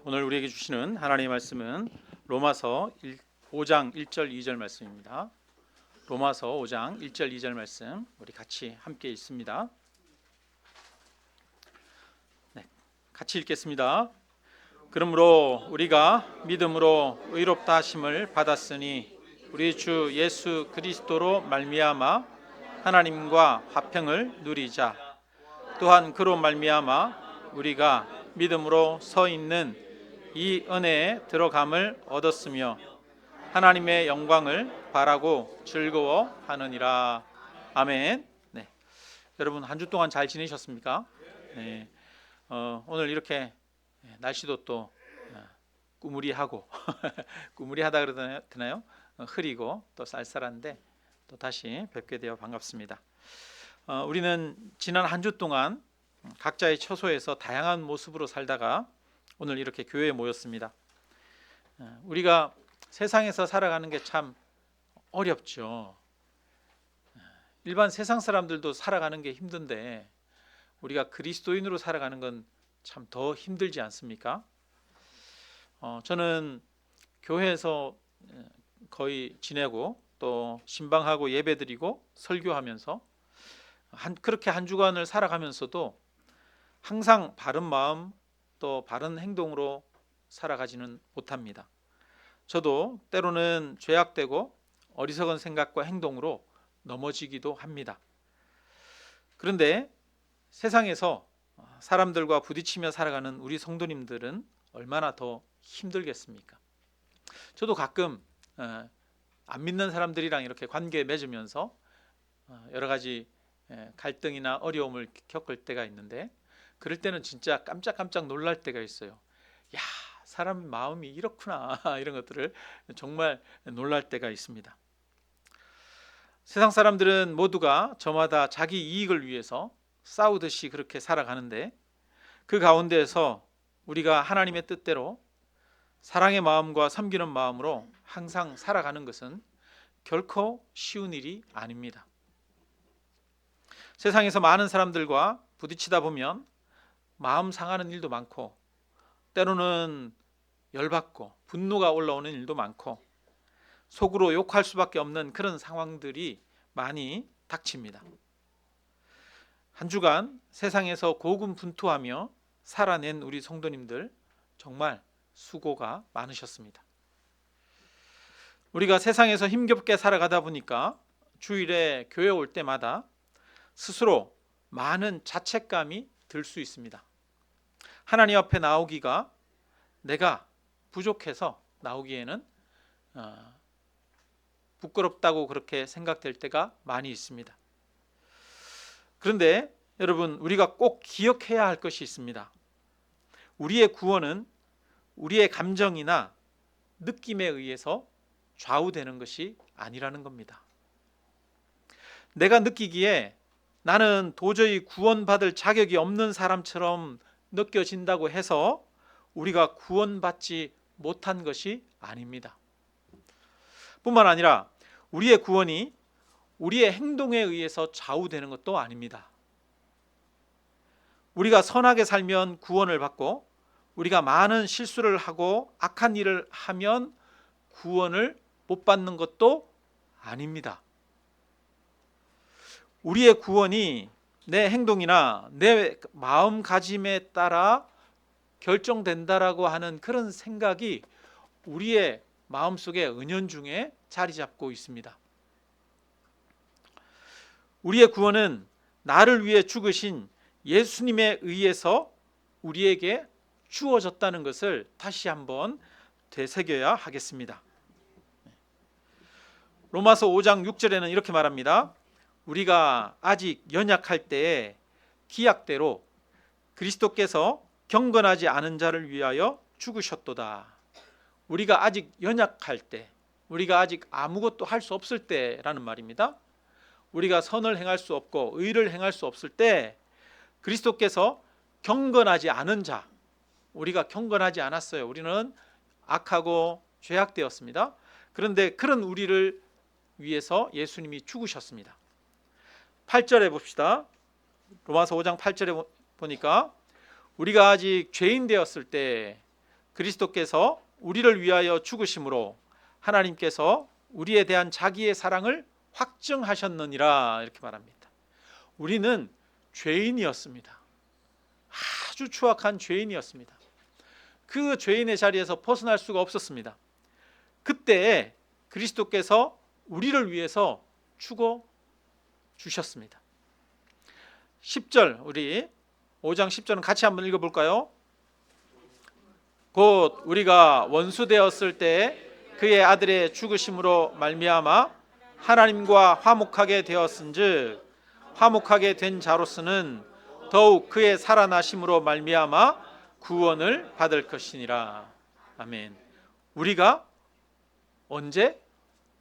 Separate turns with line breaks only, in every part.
오늘 우리에게 주시는 하나님의 말씀은 로마서 5장 1절 2절 말씀입니다. 로마서 5장 1절 2절 말씀 우리 같이 함께 읽습니다. 같이 읽겠습니다. 그러므로 우리가 믿음으로 의롭다 하심을 받았으니 우리 주 예수 그리스도로 말미암아 하나님과 화평을 누리자. 또한 그로 말미암아 우리가 믿음으로 서 있는 이 은혜에 들어감을 얻었으며 하나님의 영광을 바라고 즐거워하느니라. 아멘. 네. 여러분 한 주 동안 잘 지내셨습니까? 네. 오늘 이렇게 날씨도 또 꾸무리하고 꾸무리하다 그러야 되나요? 흐리고 또 쌀쌀한데 또 다시 뵙게 되어 반갑습니다. 우리는 지난 한 주 동안 각자의 처소에서 다양한 모습으로 살다가 오늘 이렇게 교회에 모였습니다. 우리가 세상에서 살아가는 게 참 어렵죠. 일반 세상 사람들도 살아가는 게 힘든데 우리가 그리스도인으로 살아가는 건 참 더 힘들지 않습니까? 저는 교회에서 거의 지내고 또 신방하고 예배드리고 설교하면서 그렇게 한 주간을 살아가면서도 항상 바른 마음 또 바른 행동으로 살아가지는 못합니다. 저도 때로는 죄악되고 어리석은 생각과 행동으로 넘어지기도 합니다. 그런데 세상에서 사람들과 부딪히며 살아가는 우리 성도님들은 얼마나 더 힘들겠습니까? 저도 가끔 안 믿는 사람들이랑 이렇게 관계 맺으면서 여러 가지 갈등이나 어려움을 겪을 때가 있는데 그럴 때는 진짜 깜짝깜짝 놀랄 때가 있어요. 야, 사람 마음이 이렇구나 이런 것들을 정말 놀랄 때가 있습니다. 세상 사람들은 모두가 저마다 자기 이익을 위해서 싸우듯이 그렇게 살아가는데 그 가운데에서 우리가 하나님의 뜻대로 사랑의 마음과 섬기는 마음으로 항상 살아가는 것은 결코 쉬운 일이 아닙니다. 세상에서 많은 사람들과 부딪히다 보면 마음 상하는 일도 많고 때로는 열받고 분노가 올라오는 일도 많고 속으로 욕할 수밖에 없는 그런 상황들이 많이 닥칩니다. 한 주간 세상에서 고군분투하며 살아낸 우리 성도님들 정말 수고가 많으셨습니다. 우리가 세상에서 힘겹게 살아가다 보니까 주일에 교회 올 때마다 스스로 많은 자책감이 들 수 있습니다. 하나님 앞에 나오기가 내가 부족해서 나오기에는 부끄럽다고 그렇게 생각될 때가 많이 있습니다. 그런데 여러분 우리가 꼭 기억해야 할 것이 있습니다. 우리의 구원은 우리의 감정이나 느낌에 의해서 좌우되는 것이 아니라는 겁니다. 내가 느끼기에 나는 도저히 구원받을 자격이 없는 사람처럼 느껴진다고 해서 우리가 구원받지 못한 것이 아닙니다. 뿐만 아니라 우리의 구원이 우리의 행동에 의해서 좌우되는 것도 아닙니다. 우리가 선하게 살면 구원을 받고 우리가 많은 실수를 하고 악한 일을 하면 구원을 못 받는 것도 아닙니다. 우리의 구원이 내 행동이나 내 마음가짐에 따라 결정된다라고 하는 그런 생각이 우리의 마음속에 은연중에 자리 잡고 있습니다. 우리의 구원은 나를 위해 죽으신 예수님에 의해서 우리에게 주어졌다는 것을 다시 한번 되새겨야 하겠습니다. 로마서 5장 6절에는 이렇게 말합니다. 우리가 아직 연약할 때에 기약대로 그리스도께서 경건하지 않은 자를 위하여 죽으셨도다. 우리가 아직 연약할 때, 우리가 아직 아무것도 할 수 없을 때라는 말입니다. 우리가 선을 행할 수 없고 의를 행할 수 없을 때 그리스도께서 경건하지 않은 자, 우리가 경건하지 않았어요. 우리는 악하고 죄악되었습니다. 그런데 그런 우리를 위해서 예수님이 죽으셨습니다. 8절에 봅시다. 로마서 5장 8절에 보니까 우리가 아직 죄인 되었을 때 그리스도께서 우리를 위하여 죽으심으로 하나님께서 우리에 대한 자기의 사랑을 확증하셨느니라 이렇게 말합니다. 우리는 죄인이었습니다. 아주 추악한 죄인이었습니다. 그 죄인의 자리에서 벗어날 수가 없었습니다. 그때 그리스도께서 우리를 위해서 죽어 주셨습니다. 10절 우리 5장 10절은 같이 한번 읽어볼까요? 곧 우리가 원수 되었을 때 그의 아들의 죽으심으로 말미암아 하나님과 화목하게 되었은즉 화목하게 된 자로서는 더욱 그의 살아나심으로 말미암아 구원을 받을 것이니라. 아멘. 우리가 언제?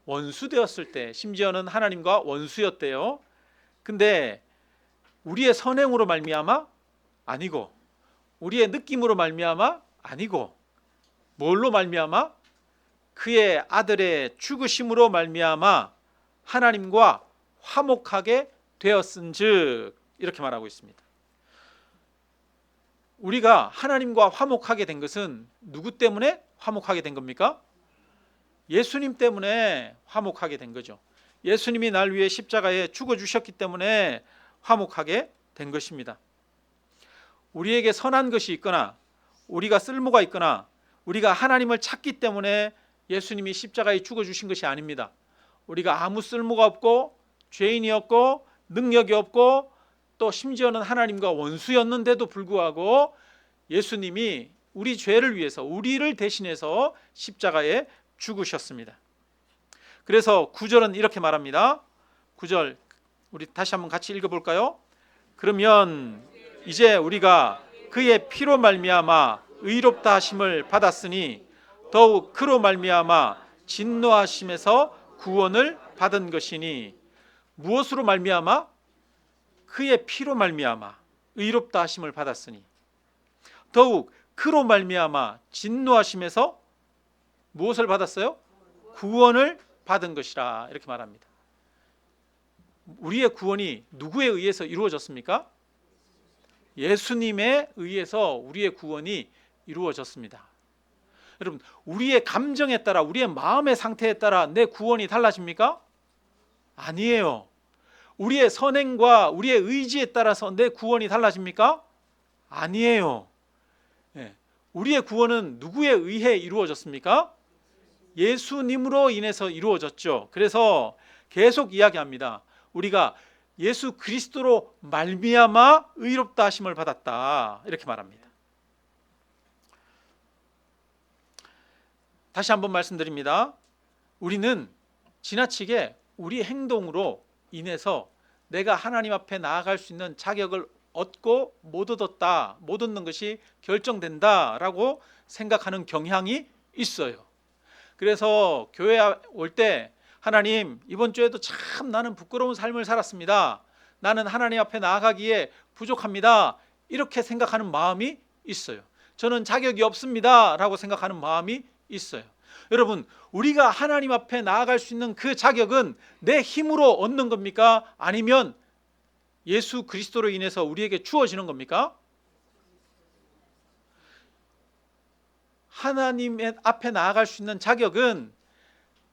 원수 되었을 때, 심지어는 하나님과 원수였대요. 근데 우리의 선행으로 말미암아? 아니고, 우리의 느낌으로 말미암아? 아니고, 뭘로 말미암아? 그의 아들의 죽으심으로 말미암아 하나님과 화목하게 되었은즉 이렇게 말하고 있습니다. 우리가 하나님과 화목하게 된 것은 누구 때문에 화목하게 된 겁니까? 예수님 때문에 화목하게 된 거죠. 예수님이 날 위해 십자가에 죽어주셨기 때문에 화목하게 된 것입니다. 우리에게 선한 것이 있거나 우리가 쓸모가 있거나 우리가 하나님을 찾기 때문에 예수님이 십자가에 죽어주신 것이 아닙니다. 우리가 아무 쓸모가 없고 죄인이었고 능력이 없고 또 심지어는 하나님과 원수였는데도 불구하고 예수님이 우리 죄를 위해서 우리를 대신해서 십자가에 죽으셨습니다. 그래서 9절은 이렇게 말합니다. 9절 우리 다시 한번 같이 읽어볼까요? 그러면 이제 우리가 그의 피로 말미암아 의롭다 하심을 받았으니 더욱 그로 말미암아 진노하심에서 구원을 받은 것이니 무엇으로 말미암아? 그의 피로 말미암아 의롭다 하심을 받았으니 더욱 그로 말미암아 진노하심에서 무엇을 받았어요? 구원을 받은 것이라 이렇게 말합니다. 우리의 구원이 누구에 의해서 이루어졌습니까? 예수님에 의해서 우리의 구원이 이루어졌습니다. 여러분, 우리의 감정에 따라 우리의 마음의 상태에 따라 내 구원이 달라집니까? 아니에요. 우리의 선행과 우리의 의지에 따라서 내 구원이 달라집니까? 아니에요. 우리의 구원은 누구에 의해 이루어졌습니까? 예수님으로 인해서 이루어졌죠. 그래서 계속 이야기합니다. 우리가 예수 그리스도로 말미암아 의롭다 하심을 받았다 이렇게 말합니다. 다시 한번 말씀드립니다. 우리는 지나치게 우리 행동으로 인해서 내가 하나님 앞에 나아갈 수 있는 자격을 얻고 못 얻었다, 못 얻는 것이 결정된다라고 생각하는 경향이 있어요. 그래서 교회 올 때 하나님, 이번 주에도 참 나는 부끄러운 삶을 살았습니다. 나는 하나님 앞에 나아가기에 부족합니다. 이렇게 생각하는 마음이 있어요. 저는 자격이 없습니다. 라고 생각하는 마음이 있어요. 여러분, 우리가 하나님 앞에 나아갈 수 있는 그 자격은 내 힘으로 얻는 겁니까? 아니면 예수 그리스도로 인해서 우리에게 주어지는 겁니까? 하나님 앞에 나아갈 수 있는 자격은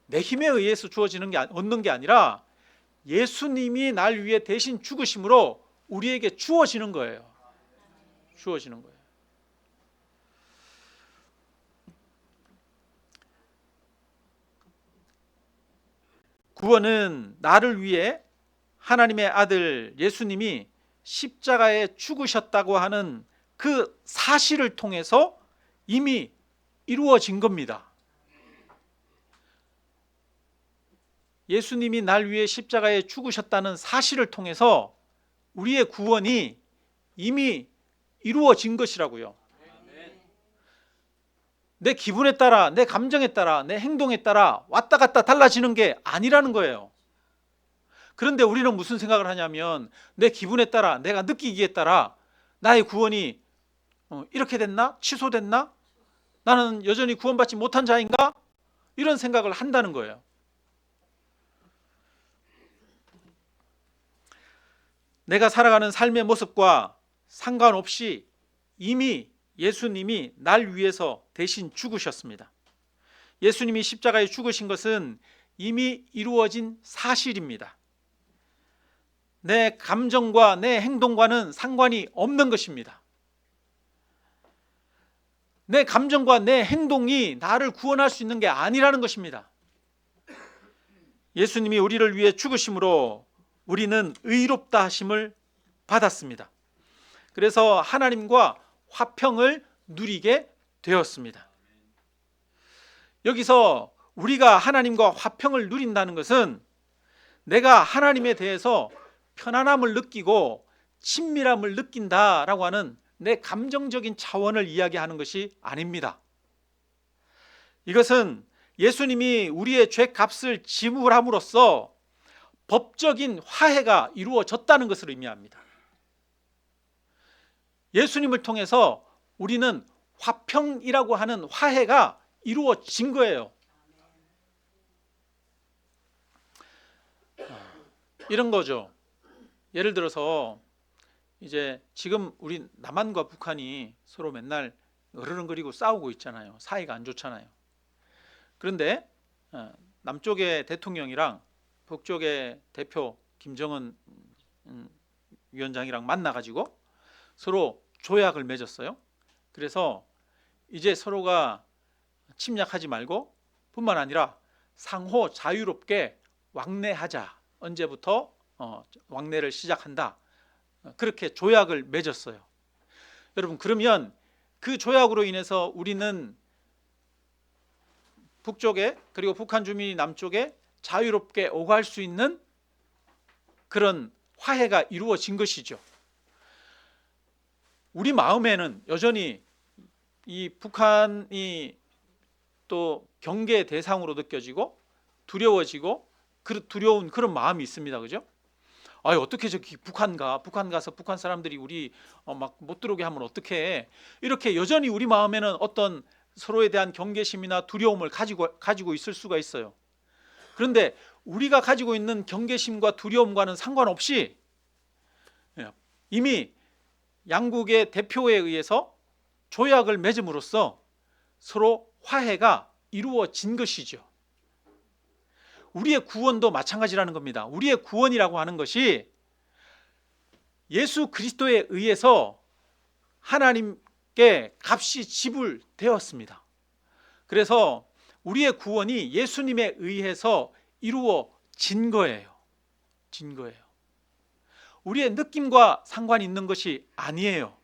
내 힘에 의해서 주어지는 게 얻는 게 아니라 예수님이 날 위해 대신 죽으심으로 우리에게 주어지는 거예요. 주어지는 거예요. 구원은 나를 위해 하나님의 아들 예수님이 십자가에 죽으셨다고 하는 그 사실을 통해서 이미 이루어진 겁니다. 예수님이 날 위해 십자가에 죽으셨다는 사실을 통해서 우리의 구원이 이미 이루어진 것이라고요. 내 기분에 따라, 내 감정에 따라, 내 행동에 따라 왔다 갔다 달라지는 게 아니라는 거예요. 그런데 우리는 무슨 생각을 하냐면 내 기분에 따라, 내가 느끼기에 따라 나의 구원이 이렇게 됐나? 취소됐나? 나는 여전히 구원받지 못한 자인가? 이런 생각을 한다는 거예요. 내가 살아가는 삶의 모습과 상관없이 이미 예수님이 날 위해서 대신 죽으셨습니다. 예수님이 십자가에 죽으신 것은 이미 이루어진 사실입니다. 내 감정과 내 행동과는 상관이 없는 것입니다. 내 감정과 내 행동이 나를 구원할 수 있는 게 아니라는 것입니다. 예수님이 우리를 위해 죽으심으로 우리는 의롭다 하심을 받았습니다. 그래서 하나님과 화평을 누리게 되었습니다. 여기서 우리가 하나님과 화평을 누린다는 것은 내가 하나님에 대해서 편안함을 느끼고 친밀함을 느낀다라고 하는 내 감정적인 차원을 이야기하는 것이 아닙니다. 이것은 예수님이 우리의 죄값을 지불함으로써 법적인 화해가 이루어졌다는 것을 의미합니다. 예수님을 통해서 우리는 화평이라고 하는 화해가 이루어진 거예요. 이런 거죠. 예를 들어서 이제 지금 우리 남한과 북한이 서로 맨날 으르렁거리고 싸우고 있잖아요. 사이가 안 좋잖아요. 그런데 남쪽의 대통령이랑 북쪽의 대표 김정은 위원장이랑 만나가지고 서로 조약을 맺었어요. 그래서 이제 서로가 침략하지 말고 뿐만 아니라 상호 자유롭게 왕래하자. 언제부터 왕래를 시작한다. 그렇게 조약을 맺었어요. 여러분, 그러면 그 조약으로 인해서 우리는 북쪽에 그리고 북한 주민이 남쪽에 자유롭게 오갈 수 있는 그런 화해가 이루어진 것이죠. 우리 마음에는 여전히 이 북한이 또 경계 대상으로 느껴지고 두려워지고 두려운 그런 마음이 있습니다. 그죠? 어떻게 저기 북한 가서 북한 사람들이 우리 막 못 들어오게 하면 어떡해? 이렇게 여전히 우리 마음에는 어떤 서로에 대한 경계심이나 두려움을 가지고 있을 수가 있어요. 그런데 우리가 가지고 있는 경계심과 두려움과는 상관없이 이미 양국의 대표에 의해서 조약을 맺음으로써 서로 화해가 이루어진 것이죠. 우리의 구원도 마찬가지라는 겁니다. 우리의 구원이라고 하는 것이 예수 그리스도에 의해서 하나님께 값이 지불되었습니다. 그래서 우리의 구원이 예수님에 의해서 이루어진 거예요. 우리의 느낌과 상관이 있는 것이 아니에요.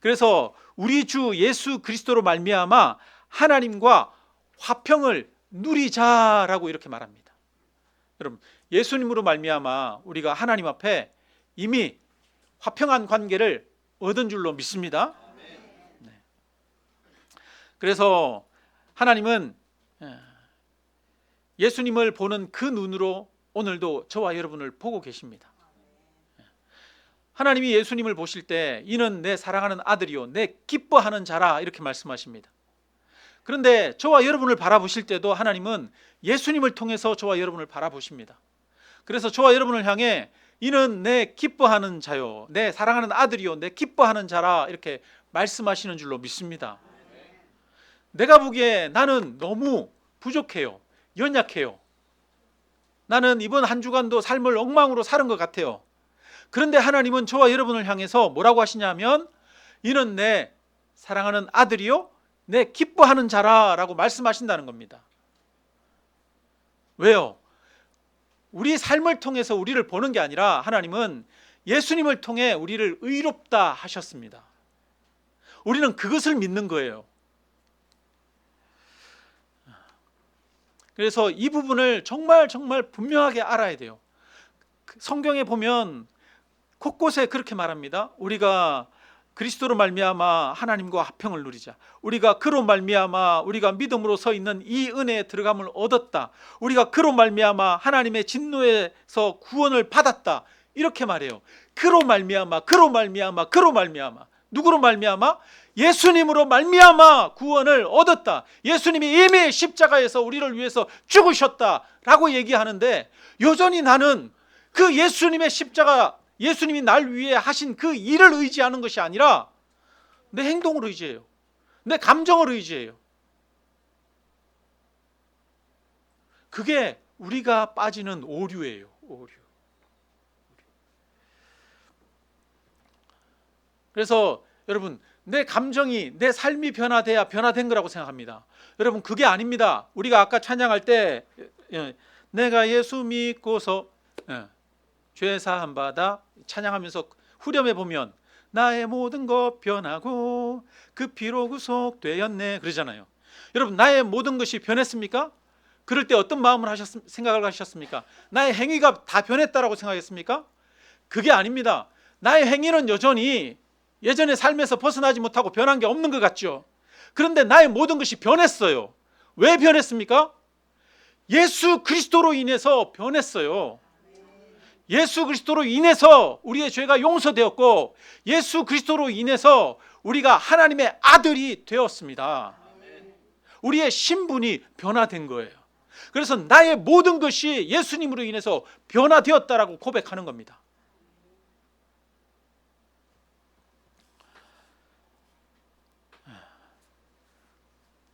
그래서 우리 주 예수 그리스도로 말미암아 하나님과 화평을 누리자라고 이렇게 말합니다. 여러분, 예수님으로 말미암아 우리가 하나님 앞에 이미 화평한 관계를 얻은 줄로 믿습니다. 네. 그래서 하나님은 예수님을 보는 그 눈으로 오늘도 저와 여러분을 보고 계십니다. 하나님이 예수님을 보실 때 이는 내 사랑하는 아들이요 내 기뻐하는 자라 이렇게 말씀하십니다. 그런데 저와 여러분을 바라보실 때도 하나님은 예수님을 통해서 저와 여러분을 바라보십니다. 그래서 저와 여러분을 향해 이는 내 기뻐하는 자요 내 사랑하는 아들이요 내 기뻐하는 자라 이렇게 말씀하시는 줄로 믿습니다. 내가 보기에 나는 너무 부족해요. 연약해요. 나는 이번 한 주간도 삶을 엉망으로 사는 것 같아요. 그런데 하나님은 저와 여러분을 향해서 뭐라고 하시냐면 이는 내 사랑하는 아들이요 내 기뻐하는 자라라고 말씀하신다는 겁니다. 왜요? 우리 삶을 통해서 우리를 보는 게 아니라 하나님은 예수님을 통해 우리를 의롭다 하셨습니다. 우리는 그것을 믿는 거예요. 그래서 이 부분을 정말 분명하게 알아야 돼요. 성경에 보면 곳곳에 그렇게 말합니다. 우리가 그리스도로 말미암아 하나님과 화평을 누리자. 우리가 그로 말미암아 우리가 믿음으로 서 있는 이 은혜에 들어감을 얻었다. 우리가 그로 말미암아 하나님의 진노에서 구원을 받았다. 이렇게 말해요. 그로 말미암아 누구로 말미암아? 예수님으로 말미암아 구원을 얻었다. 예수님이 이미 십자가에서 우리를 위해서 죽으셨다라고 얘기하는데 여전히 나는 그 예수님의 십자가 예수님이 날 위해 하신 그 일을 의지하는 것이 아니라 내 행동을 의지해요. 내 감정을 의지해요. 그게 우리가 빠지는 오류예요. 오류. 그래서 여러분, 내 감정이, 내 삶이 변화돼야 변화된 거라고 생각합니다. 여러분, 그게 아닙니다. 우리가 아까 찬양할 때 내가 예수 믿고서 죄 사함 받아 찬양하면서 후렴에 보면 나의 모든 것 변하고 그 피로 구속되었네 그러잖아요. 여러분, 나의 모든 것이 변했습니까? 그럴 때 어떤 마음을 생각을 하셨습니까? 나의 행위가 다 변했다라고 생각했습니까? 그게 아닙니다. 나의 행위는 여전히 예전의 삶에서 벗어나지 못하고 변한 게 없는 것 같죠. 그런데 나의 모든 것이 변했어요. 왜 변했습니까? 예수 그리스도로 인해서 변했어요. 예수 그리스도로 인해서 우리의 죄가 용서되었고, 예수 그리스도로 인해서 우리가 하나님의 아들이 되었습니다. 우리의 신분이 변화된 거예요. 그래서 나의 모든 것이 예수님으로 인해서 변화되었다라고 고백하는 겁니다.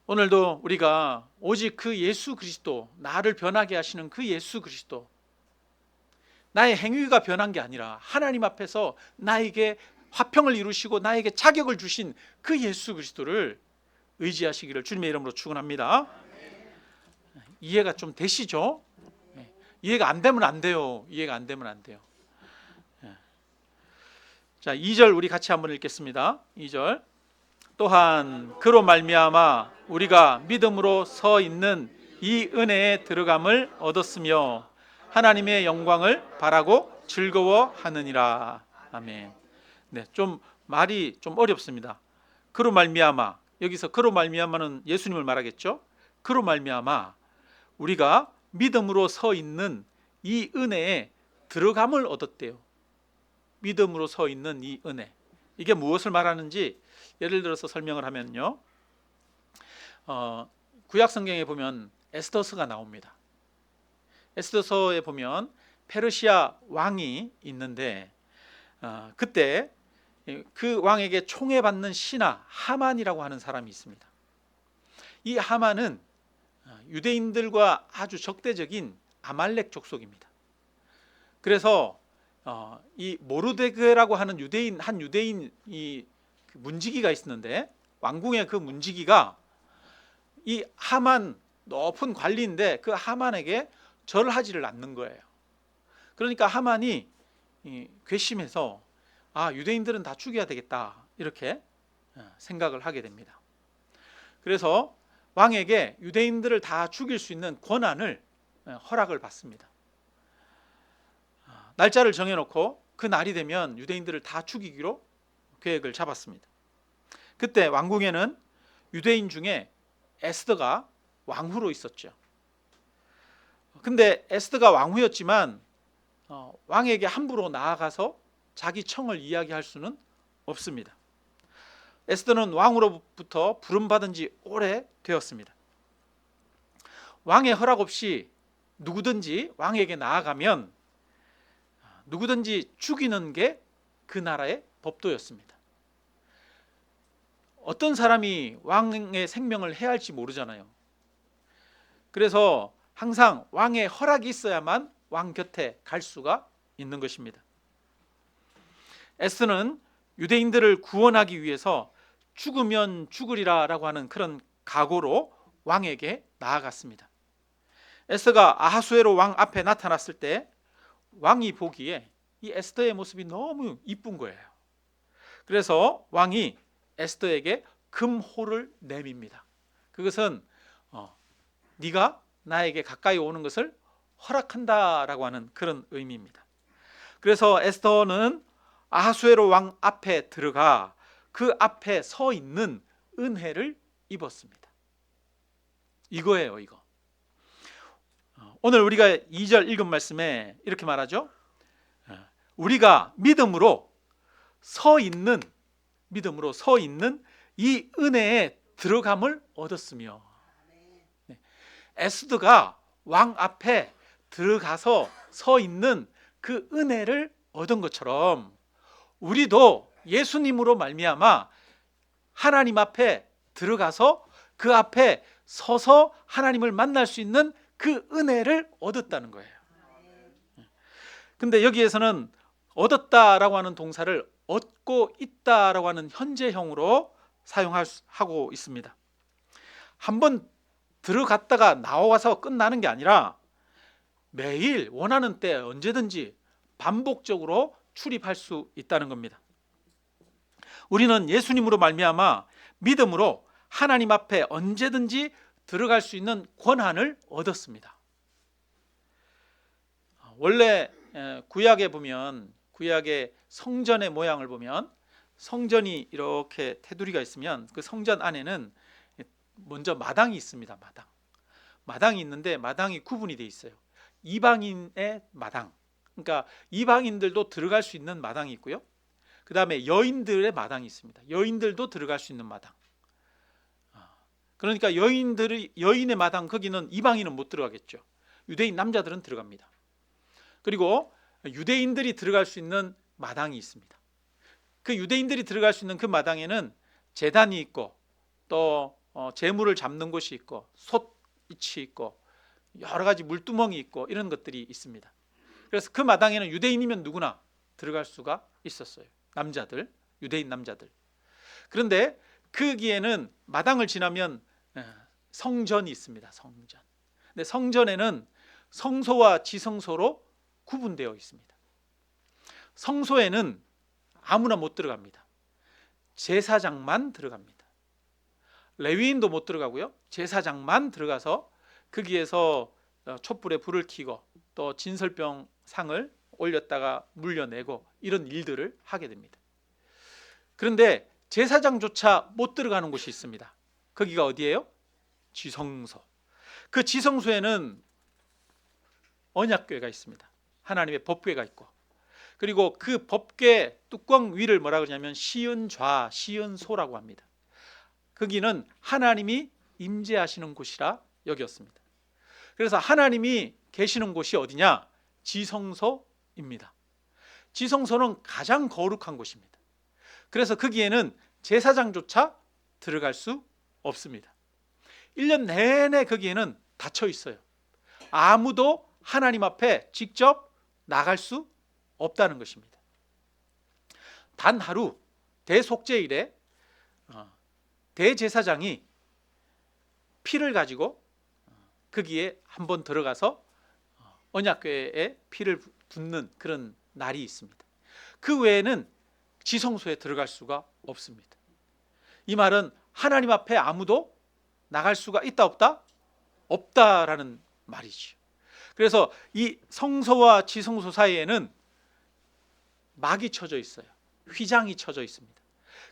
오늘도 우리가 오직 그 예수 그리스도, 나를 변하게 하시는 그 예수 그리스도, 나의 행위가 변한 게 아니라 하나님 앞에서 나에게 화평을 이루시고 나에게 자격을 주신 그 예수 그리스도를 의지하시기를 주님의 이름으로 축원합니다. 이해가 좀 되시죠? 이해가 안 되면 안 돼요. 이해가 안 되면 안 돼요. 자, 2절 우리 같이 한번 읽겠습니다. 2절. 또한 그로 말미암아 우리가 믿음으로 서 있는 이 은혜에 들어감을 얻었으며 하나님의 영광을 바라고 즐거워하느니라. 아멘. 네, 좀 말이 좀 어렵습니다. 그로 말미암아, 여기서 그로 말미암아는 예수님을 말하겠죠. 그로 말미암아 우리가 믿음으로 서 있는 이 은혜에 들어감을 얻었대요. 믿음으로 서 있는 이 은혜, 이게 무엇을 말하는지 예를 들어서 설명을 하면요, 구약 성경에 보면 에스더서가 나옵니다. 에스더서에 보면 페르시아 왕이 있는데 그때 그 왕에게 총애받는 신하 하만이라고 하는 사람이 있습니다. 이 하만은 유대인들과 아주 적대적인 아말렉 족속입니다. 그래서 이 모르데그라고 하는 한 유대인 이 문지기가 있었는데, 왕궁의 그 문지기가 이 하만, 높은 관리인데 그 하만에게 절을 하지를 않는 거예요. 그러니까 하만이 괘씸해서 유대인들은 다 죽여야 되겠다 이렇게 생각을 하게 됩니다. 그래서 왕에게 유대인들을 다 죽일 수 있는 권한을 허락을 받습니다. 날짜를 정해놓고 그 날이 되면 유대인들을 다 죽이기로 계획을 잡았습니다. 그때 왕궁에는 유대인 중에 에스더가 왕후로 있었죠. 근데 에스더가 왕후였지만 왕에게 함부로 나아가서 자기 청을 이야기할 수는 없습니다. 에스더는 왕으로부터 부름받은 지 오래 되었습니다. 왕의 허락 없이 누구든지 왕에게 나아가면 누구든지 죽이는 게 그 나라의 법도였습니다. 어떤 사람이 왕의 생명을 해할지 모르잖아요. 그래서 항상 왕의 허락이 있어야만 왕 곁에 갈 수가 있는 것입니다. 에스더는 유대인들을 구원하기 위해서 죽으면 죽으리라 라고 하는 그런 각오로 왕에게 나아갔습니다. 에스더가 아하수에로 왕 앞에 나타났을 때 왕이 보기에 이 에스더의 모습이 너무 이쁜 거예요. 그래서 왕이 에스더에게 금호를 내밉니다. 그것은 네가 나에게 가까이 오는 것을 허락한다라고 하는 그런 의미입니다. 그래서 에스더는 아하수에로 왕 앞에 들어가 그 앞에 서 있는 은혜를 입었습니다. 이거예요, 이거. 오늘 우리가 2절 읽은 말씀에 이렇게 말하죠. 우리가 믿음으로 서 있는 이 은혜에 들어감을 얻었으며, 에스더가 왕 앞에 들어가서 서 있는 그 은혜를 얻은 것처럼 우리도 예수님으로 말미암아 하나님 앞에 들어가서 그 앞에 서서 하나님을 만날 수 있는 그 은혜를 얻었다는 거예요. 근데 여기에서는 얻었다라고 하는 동사를 얻고 있다라고 하는 현재형으로 사용하고 있습니다. 한번 들어갔다가 나와서 끝나는 게 아니라 매일 원하는 때 언제든지 반복적으로 출입할 수 있다는 겁니다. 우리는 예수님으로 말미암아 믿음으로 하나님 앞에 언제든지 들어갈 수 있는 권한을 얻었습니다. 원래 구약에 보면, 구약의 성전의 모양을 보면 성전이 이렇게 테두리가 있으면 그 성전 안에는 먼저 마당이 있습니다. 마당이 있는데 마당이 구분이 돼 있어요. 이방인의 마당, 그러니까 이방인들도 들어갈 수 있는 마당이 있고요. 그 다음에 여인들의 마당이 있습니다. 여인들도 들어갈 수 있는 마당. 그러니까 여인의 마당, 거기는 이방인은 못 들어가겠죠. 유대인 남자들은 들어갑니다. 그리고 유대인들이 들어갈 수 있는 마당이 있습니다. 그 유대인들이 들어갈 수 있는 그 마당에는 제단이 있고 또 제물을 잡는 곳이 있고 솥이 있고 여러 가지 물두멍이 있고 이런 것들이 있습니다. 그래서 그 마당에는 유대인이면 누구나 들어갈 수가 있었어요. 남자들, 유대인 남자들. 그런데 거기에는 마당을 지나면 성전이 있습니다. 성전. 근데 성전에는 성소와 지성소로 구분되어 있습니다. 성소에는 아무나 못 들어갑니다. 제사장만 들어갑니다. 레위인도 못 들어가고요. 제사장만 들어가서 거기에서 촛불에 불을 켜고 또 진설병 상을 올렸다가 물려내고 이런 일들을 하게 됩니다. 그런데 제사장조차 못 들어가는 곳이 있습니다. 거기가 어디예요? 지성소. 그 지성소에는 언약궤가 있습니다. 하나님의 법궤가 있고, 그리고 그 법궤 뚜껑 위를 뭐라 그러냐면 시은좌, 시은소라고 합니다. 거기는 하나님이 임재하시는 곳이라 여겼습니다. 그래서 하나님이 계시는 곳이 어디냐? 지성소입니다. 지성소는 가장 거룩한 곳입니다. 그래서 거기에는 제사장조차 들어갈 수 없습니다. 1년 내내 거기에는 닫혀 있어요. 아무도 하나님 앞에 직접 나갈 수 없다는 것입니다. 단 하루 대속죄일에 대제사장이 피를 가지고 거기에 한번 들어가서 언약궤에 피를 붓는 그런 날이 있습니다. 그 외에는 지성소에 들어갈 수가 없습니다. 이 말은 하나님 앞에 아무도 나갈 수가 있다 없다? 없다라는 말이죠. 그래서 이 성소와 지성소 사이에는 막이 쳐져 있어요. 휘장이 쳐져 있습니다.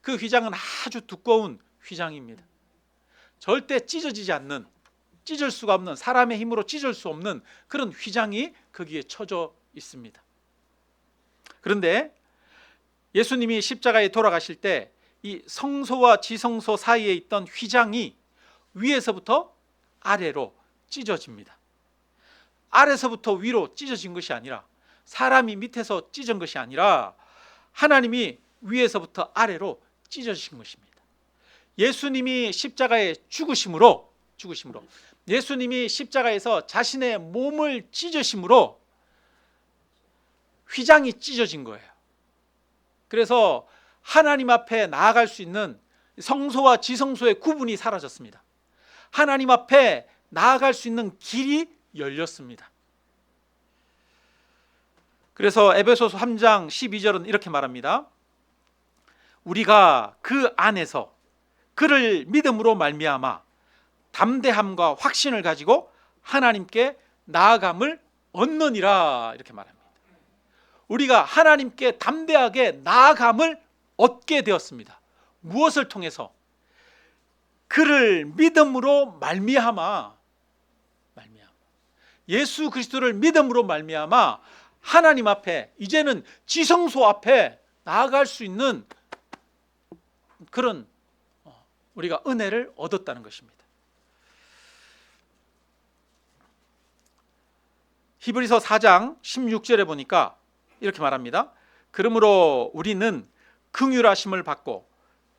그 휘장은 아주 두꺼운 휘장입니다. 절대 찢어지지 않는, 찢을 수가 없는, 사람의 힘으로 찢을 수 없는 그런 휘장이 거기에 쳐져 있습니다. 그런데 예수님이 십자가에 돌아가실 때 이 성소와 지성소 사이에 있던 휘장이 위에서부터 아래로 찢어집니다. 아래서부터 위로 찢어진 것이 아니라, 사람이 밑에서 찢은 것이 아니라 하나님이 위에서부터 아래로 찢어진 것입니다. 예수님이 십자가에 죽으심으로 예수님이 십자가에서 자신의 몸을 찢으심으로 휘장이 찢어진 거예요. 그래서 하나님 앞에 나아갈 수 있는 성소와 지성소의 구분이 사라졌습니다. 하나님 앞에 나아갈 수 있는 길이 열렸습니다. 그래서 에베소서 3장 12절은 이렇게 말합니다. 우리가 그 안에서 그를 믿음으로 말미암아 담대함과 확신을 가지고 하나님께 나아감을 얻느니라, 이렇게 말합니다. 우리가 하나님께 담대하게 나아감을 얻게 되었습니다. 무엇을 통해서? 그를 믿음으로 말미암아, 예수 그리스도를 믿음으로 말미암아 하나님 앞에, 이제는 지성소 앞에 나아갈 수 있는 그런 우리가 은혜를 얻었다는 것입니다. 히브리서 4장 16절에 보니까 이렇게 말합니다. 그러므로 우리는 긍휼하심을 받고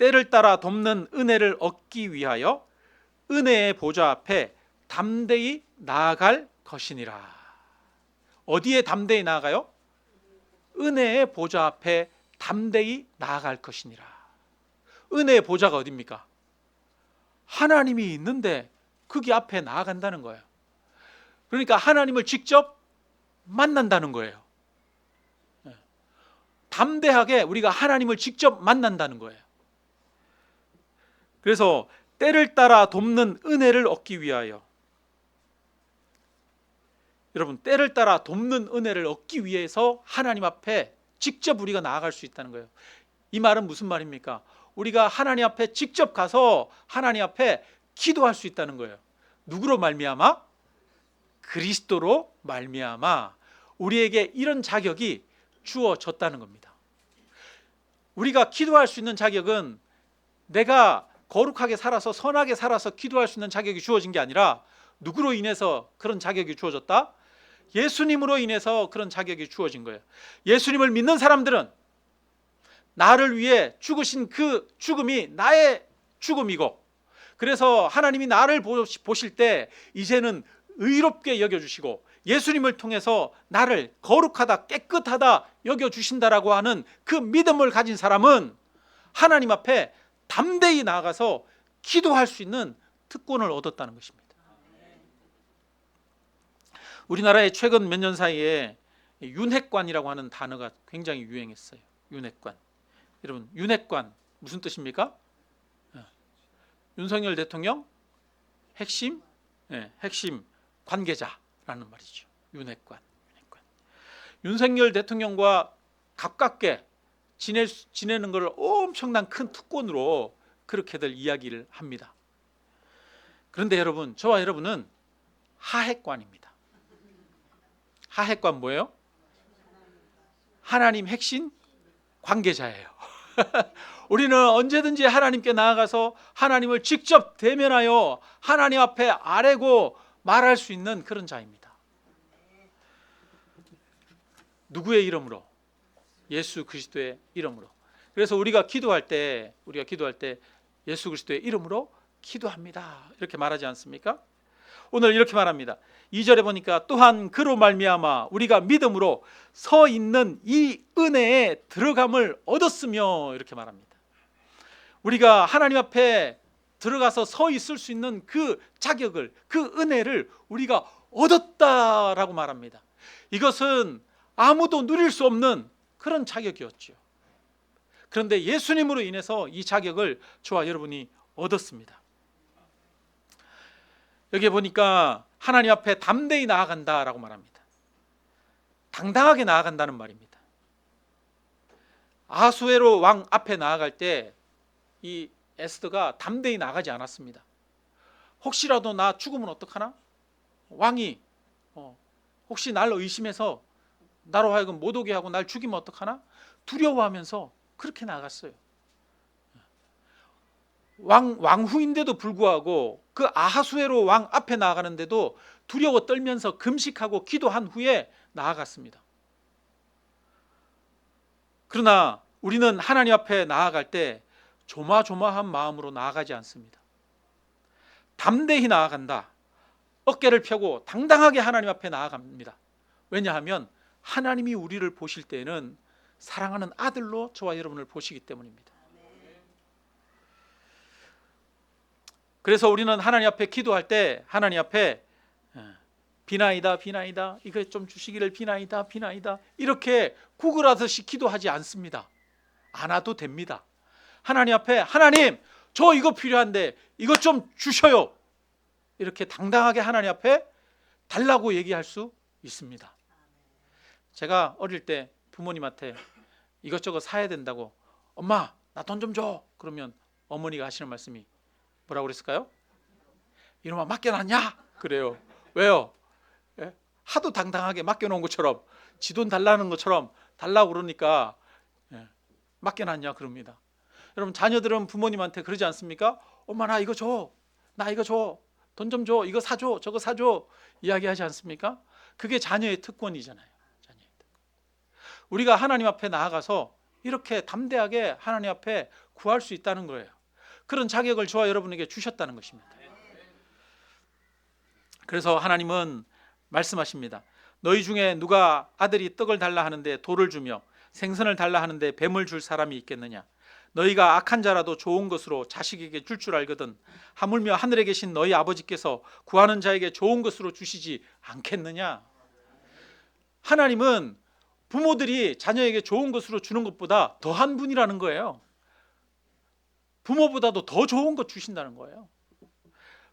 때를 따라 돕는 은혜를 얻기 위하여 은혜의 보좌 앞에 담대히 나아갈 것이니라. 어디에 담대히 나아가요? 은혜의 보좌 앞에 담대히 나아갈 것이니라. 은혜의 보좌가 어디입니까? 하나님이 있는데 거기 앞에 나아간다는 거예요. 그러니까 하나님을 직접 만난다는 거예요. 담대하게 우리가 하나님을 직접 만난다는 거예요. 그래서 때를 따라 돕는 은혜를 얻기 위하여, 여러분, 때를 따라 돕는 은혜를 얻기 위해서 하나님 앞에 직접 우리가 나아갈 수 있다는 거예요. 이 말은 무슨 말입니까? 우리가 하나님 앞에 직접 가서 하나님 앞에 기도할 수 있다는 거예요. 누구로 말미암아? 그리스도로 말미암아 우리에게 이런 자격이 주어졌다는 겁니다. 우리가 기도할 수 있는 자격은 내가 거룩하게 살아서 선하게 살아서 기도할 수 있는 자격이 주어진 게 아니라 누구로 인해서 그런 자격이 주어졌다? 예수님으로 인해서 그런 자격이 주어진 거예요. 예수님을 믿는 사람들은 나를 위해 죽으신 그 죽음이 나의 죽음이고, 그래서 하나님이 나를 보실 때 이제는 의롭게 여겨주시고 예수님을 통해서 나를 거룩하다 깨끗하다 여겨주신다라고 하는 그 믿음을 가진 사람은 하나님 앞에 담대히 나아가서 기도할 수 있는 특권을 얻었다는 것입니다. 우리나라에 최근 몇 년 사이에 윤핵관이라고 하는 단어가 굉장히 유행했어요. 윤핵관. 여러분, 윤핵관 무슨 뜻입니까? 윤석열 대통령 핵심 관계자라는 말이죠. 윤핵관. 윤석열 대통령과 가깝게 지내는 것을 엄청난 큰 특권으로 그렇게들 이야기를 합니다. 그런데 여러분, 저와 여러분은 하핵관입니다. 하핵관 뭐예요? 하나님 핵심 관계자예요. 우리는 언제든지 하나님께 나아가서 하나님을 직접 대면하여 하나님 앞에 아뢰고 말할 수 있는 그런 자입니다. 누구의 이름으로? 예수 그리스도의 이름으로. 그래서 우리가 기도할 때 예수 그리스도의 이름으로 기도합니다. 이렇게 말하지 않습니까? 오늘 이렇게 말합니다. 2절에 보니까 또한 그로 말미암아 우리가 믿음으로 서 있는 이 은혜에 들어감을 얻었으며, 이렇게 말합니다. 우리가 하나님 앞에 들어가서 서 있을 수 있는 그 자격을, 그 은혜를 우리가 얻었다라고 말합니다. 이것은 아무도 누릴 수 없는 그런 자격이었죠. 그런데 예수님으로 인해서 이 자격을 저와 여러분이 얻었습니다. 여기 보니까 하나님 앞에 담대히 나아간다라고 말합니다. 당당하게 나아간다는 말입니다. 아수에로 왕 앞에 나아갈 때 이 에스더가 담대히 나가지 않았습니다. 혹시라도 나 죽으면 어떡하나? 왕이 혹시 날 의심해서 나로 하여금 못 오게 하고 날 죽이면 어떡하나? 두려워하면서 그렇게 나갔어요. 왕후인데도 불구하고 그 아하수에로 왕 앞에 나아가는데도 두려워 떨면서 금식하고 기도한 후에 나아갔습니다. 그러나 우리는 하나님 앞에 나아갈 때 조마조마한 마음으로 나아가지 않습니다. 담대히 나아간다. 어깨를 펴고 당당하게 하나님 앞에 나아갑니다. 왜냐하면 하나님이 우리를 보실 때는 사랑하는 아들로 저와 여러분을 보시기 때문입니다. 그래서 우리는 하나님 앞에 기도할 때 하나님 앞에 비나이다 비나이다 이거 좀 주시기를 비나이다 비나이다 이렇게 구걸하듯이 기도하지 않습니다. 안 와도 됩니다. 하나님 앞에 하나님 저 이거 필요한데 이것 좀 주셔요. 이렇게 당당하게 하나님 앞에 달라고 얘기할 수 있습니다. 제가 어릴 때 부모님한테 이것저것 사야 된다고 엄마 나 돈 좀 줘. 그러면 어머니가 하시는 말씀이 뭐라고 그랬을까요? 이놈아 맡겨놨냐? 그래요. 왜요? 예? 하도 당당하게 맡겨놓은 것처럼 지 돈 달라는 것처럼 달라고 그러니까 맡겨놨냐 그럽니다. 여러분 자녀들은 부모님한테 그러지 않습니까? 엄마 나 이거 줘. 나 이거 줘. 돈 좀 줘. 이거 사줘. 저거 사줘. 이야기하지 않습니까? 그게 자녀의 특권이잖아요. 우리가 하나님 앞에 나아가서 이렇게 담대하게 하나님 앞에 구할 수 있다는 거예요. 그런 자격을 저와 여러분에게 주셨다는 것입니다. 그래서 하나님은 말씀하십니다. 너희 중에 누가 아들이 떡을 달라 하는데 돌을 주며 생선을 달라 하는데 뱀을 줄 사람이 있겠느냐? 너희가 악한 자라도 좋은 것으로 자식에게 줄 알거든 하물며 하늘에 계신 너희 아버지께서 구하는 자에게 좋은 것으로 주시지 않겠느냐? 하나님은 부모들이 자녀에게 좋은 것으로 주는 것보다 더한 분이라는 거예요. 부모보다도 더 좋은 것 주신다는 거예요.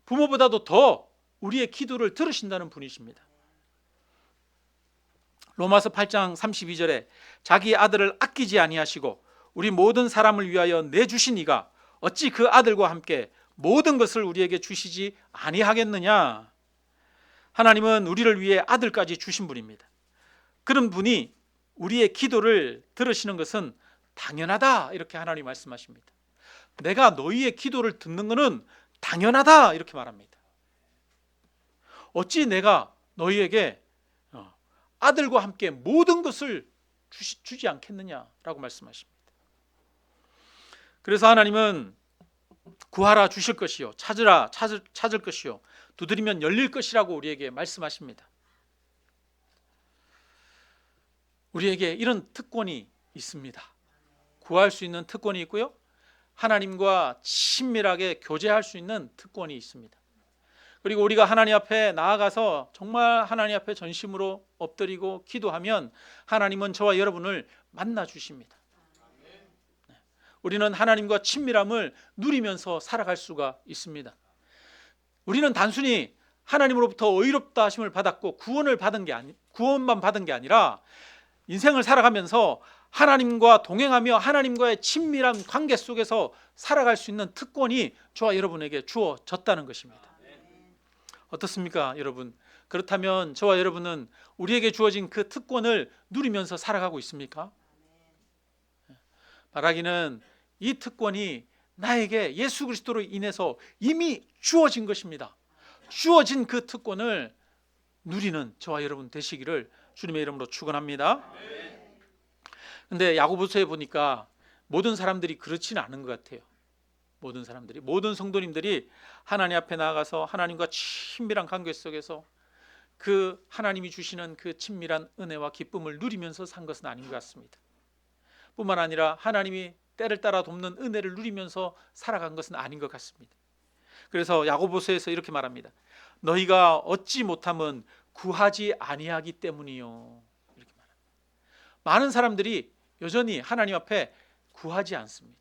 부모보다도 더 우리의 기도를 들으신다는 분이십니다. 로마서 8장 32절에 자기 아들을 아끼지 아니하시고 우리 모든 사람을 위하여 내주신 이가 어찌 그 아들과 함께 모든 것을 우리에게 주시지 아니하겠느냐? 하나님은 우리를 위해 아들까지 주신 분입니다. 그런 분이 우리의 기도를 들으시는 것은 당연하다, 이렇게 하나님이 말씀하십니다. 내가 너희의 기도를 듣는 것은 당연하다, 이렇게 말합니다. 어찌 내가 너희에게 아들과 함께 모든 것을 주지 않겠느냐라고 말씀하십니다. 그래서 하나님은 구하라 주실 것이요, 찾으라 찾을 것이요, 두드리면 열릴 것이라고 우리에게 말씀하십니다. 우리에게 이런 특권이 있습니다. 구할 수 있는 특권이 있고요, 하나님과 친밀하게 교제할 수 있는 특권이 있습니다. 그리고 우리가 하나님 앞에 나아가서 정말 하나님 앞에 전심으로 엎드리고 기도하면 하나님은 저와 여러분을 만나 주십니다. 우리는 하나님과 친밀함을 누리면서 살아갈 수가 있습니다. 우리는 단순히 하나님으로부터 의롭다 하심을 받았고 구원만 받은 게 아니라 인생을 살아가면서 하나님과 동행하며 하나님과의 친밀한 관계 속에서 살아갈 수 있는 특권이 저와 여러분에게 주어졌다는 것입니다. 어떻습니까, 여러분? 그렇다면 저와 여러분은 우리에게 주어진 그 특권을 누리면서 살아가고 있습니까? 바라기는 이 특권이 나에게 예수 그리스도로 인해서 이미 주어진 것입니다. 주어진 그 특권을 누리는 저와 여러분 되시기를 주님의 이름으로 축원합니다. 근데 야고보서에 보니까 모든 사람들이 그렇지는 않은 것 같아요. 모든 성도님들이 하나님 앞에 나아가서 하나님과 친밀한 관계 속에서 그 하나님이 주시는 그 친밀한 은혜와 기쁨을 누리면서 산 것은 아닌 것 같습니다. 뿐만 아니라 하나님이 때를 따라 돕는 은혜를 누리면서 살아간 것은 아닌 것 같습니다. 그래서 야고보서에서 이렇게 말합니다. 너희가 얻지 못함은 구하지 아니하기 때문이요, 이렇게 말합니다. 많은 사람들이 여전히 하나님 앞에 구하지 않습니다.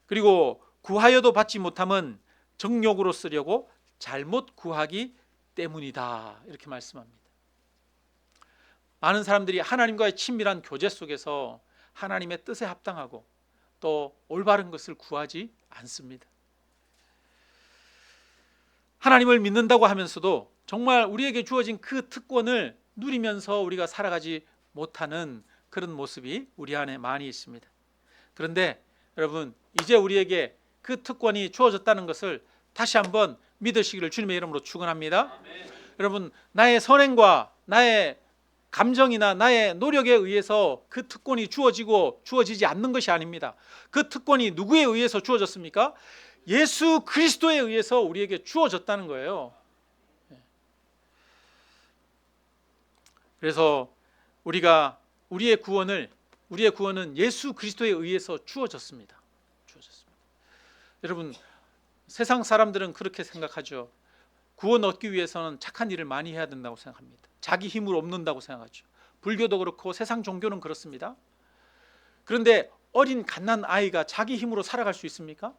그리고 구하여도 받지 못함은 정욕으로 쓰려고 잘못 구하기 때문이다, 이렇게 말씀합니다. 많은 사람들이 하나님과의 친밀한 교제 속에서 하나님의 뜻에 합당하고 또 올바른 것을 구하지 않습니다. 하나님을 믿는다고 하면서도 정말 우리에게 주어진 그 특권을 누리면서 우리가 살아가지 못하는 그런 모습이 우리 안에 많이 있습니다. 그런데 여러분, 이제 우리에게 그 특권이 주어졌다는 것을 다시 한번 믿으시기를 주님의 이름으로 축원합니다. 여러분, 나의 선행과 나의 감정이나 나의 노력에 의해서 그 특권이 주어지지 않는 것이 아닙니다. 그 특권이 누구에 의해서 주어졌습니까? 예수 그리스도에 의해서 우리에게 주어졌다는 거예요. 그래서 우리의 구원은 예수 그리스도에 의해서 주어졌습니다. 여러분, 세상 사람들은 그렇게 생각하죠. 구원 얻기 위해서는 착한 일을 많이 해야 된다고 생각합니다. 자기 힘으로 없는다고 생각하죠. 불교도 그렇고 세상 종교는 그렇습니다. 그런데 어린 갓난 아이가 자기 힘으로 살아갈 수 있습니까?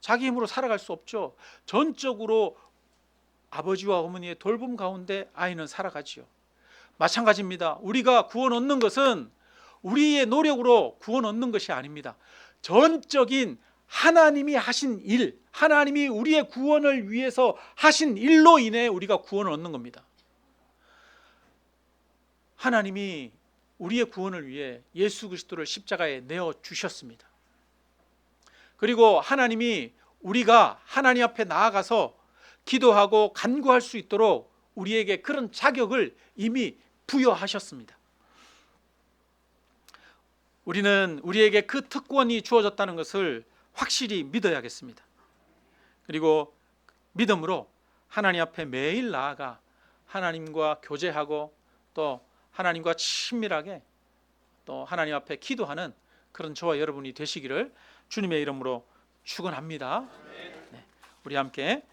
자기 힘으로 살아갈 수 없죠. 전적으로 아버지와 어머니의 돌봄 가운데 아이는 살아가지요. 마찬가지입니다. 우리가 구원 얻는 것은 우리의 노력으로 구원 얻는 것이 아닙니다. 전적인 하나님이 하신 일, 하나님이 우리의 구원을 위해서 하신 일로 인해 우리가 구원을 얻는 겁니다. 하나님이 우리의 구원을 위해 예수 그리스도를 십자가에 내어 주셨습니다. 그리고 하나님이 우리가 하나님 앞에 나아가서 기도하고 간구할 수 있도록 우리에게 그런 자격을 이미 부여하셨습니다. 우리는 우리에게 그 특권이 주어졌다는 것을 확실히 믿어야겠습니다. 그리고 믿음으로 하나님 앞에 매일 나아가 하나님과 교제하고 또 하나님과 친밀하게 또 하나님 앞에 기도하는 그런 저와 여러분이 되시기를 주님의 이름으로 축원합니다. 네, 우리 함께